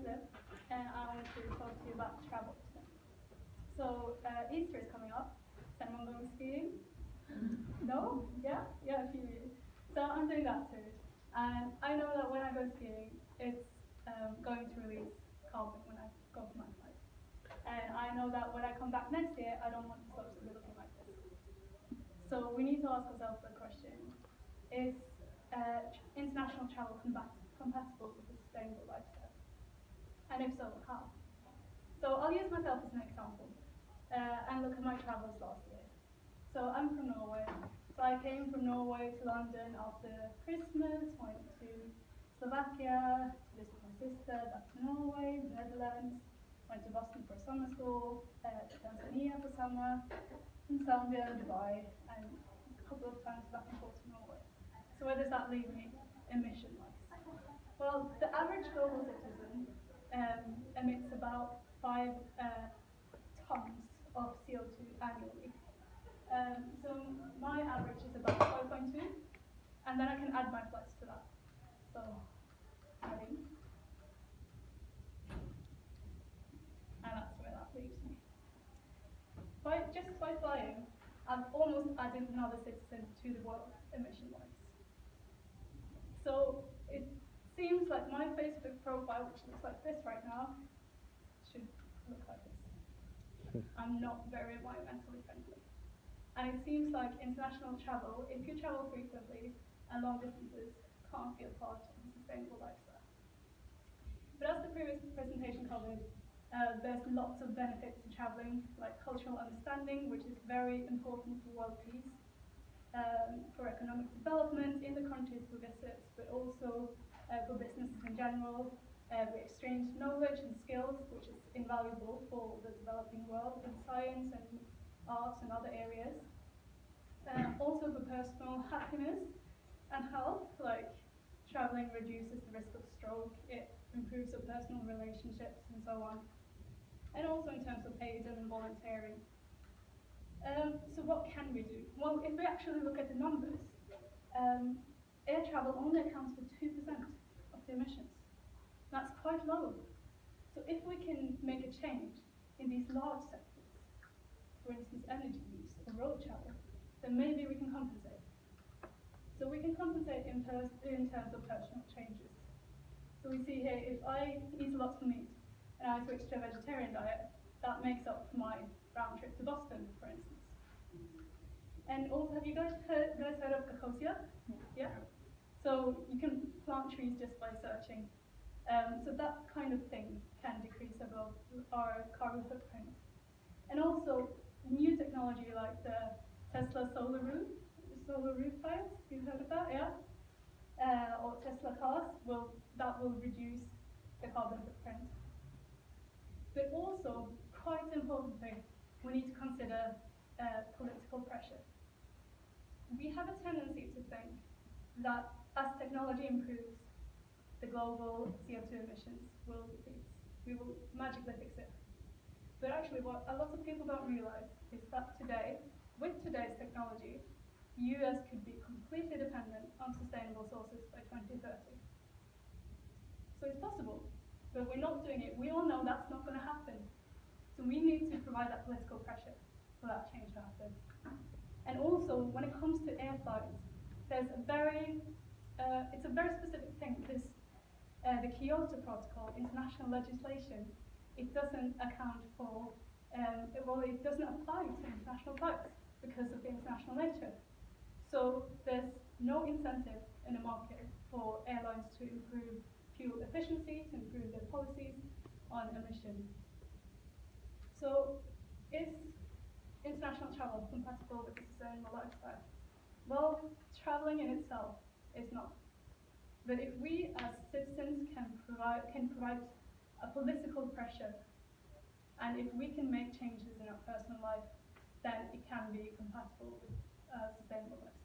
Liv, and I want to talk to you about travel today. So Easter is coming up. Is anyone going skiing? No? Yeah? Yeah, a few of you. So I'm doing that too. And I know that when I go skiing, it's going to release carbon when I go for my flight. And I know that when I come back next year, I don't want the slopes to be looking like this. So we need to ask ourselves the question, is international travel compatible with a sustainable lifestyle? And if so, how? So I'll use myself as an example and look at my travels last year. So I'm from Norway. So I came from Norway to London after Christmas, went to Slovakia to visit my sister, back to Norway, Netherlands, went to Boston for summer school, to Tanzania for summer, and Zambia, Dubai, and a couple of times back and forth to Norway. So where does that leave me emission-wise? Well, the average global citizen emits about 5 tons of CO2 annually. So my average is about 5.2, and then I can add my flights to that. So adding, and that's where that leaves me. Just by flying, I've almost added another citizen to the world emission-wise. So it seems like my Facebook profile, which looks like this right now, should look like this. I'm not very environmentally friendly. And it seems like international travel, if you travel frequently and long distances, can't be a part of a sustainable lifestyle. But as the previous presentation covered, there's lots of benefits to traveling, like cultural understanding, which is very important for world peace, for economic development in the countries we visit, but also for businesses in general. We exchange knowledge and skills, which is invaluable for the developing world in science and arts and other areas. Also for personal happiness and health, like traveling reduces the risk of stroke, it improves our personal relationships and so on. And also in terms of aid and volunteering. So what can we do? Well, if we actually look at the numbers, air travel only accounts for 2% of the emissions. That's quite low. So if we can make a change in these large sectors, for instance energy use or road travel, then maybe we can compensate. So we can compensate in terms of personal changes. So we see here, if I eat lots of meat and I switch to a vegetarian diet, that makes up for my round trip to Boston, for instance. And also, have you guys heard of Kakosia? Yeah? So you can plant trees just by searching. So that kind of thing can decrease our carbon footprint. And also, new technology like the Tesla solar roof tiles, you've heard of that, yeah? Or Tesla cars, that will reduce the carbon footprint. But also, quite importantly, we need to consider political pressure. We have a tendency to think that as technology improves, the global CO2 emissions will decrease. We will magically fix it. But actually, what a lot of people don't realize is that today, with today's technology, the US could be completely dependent on sustainable sources by 2030. So it's possible, but we're not doing it. We all know that's not going to happen. So we need to provide that political pressure for that change to happen. And also, when it comes to air flights, there's it's a very specific thing because the Kyoto Protocol, international legislation, it doesn't account for, it doesn't apply to international flights because of the international nature. So there's no incentive in the market for airlines to improve fuel efficiency, to improve their policies on emission. So is international travel compatible with a sustainable lifestyle? Well, traveling in itself is not. But if we as citizens can provide a political pressure, and if we can make changes in our personal life, then it can be compatible with a sustainable lifestyle.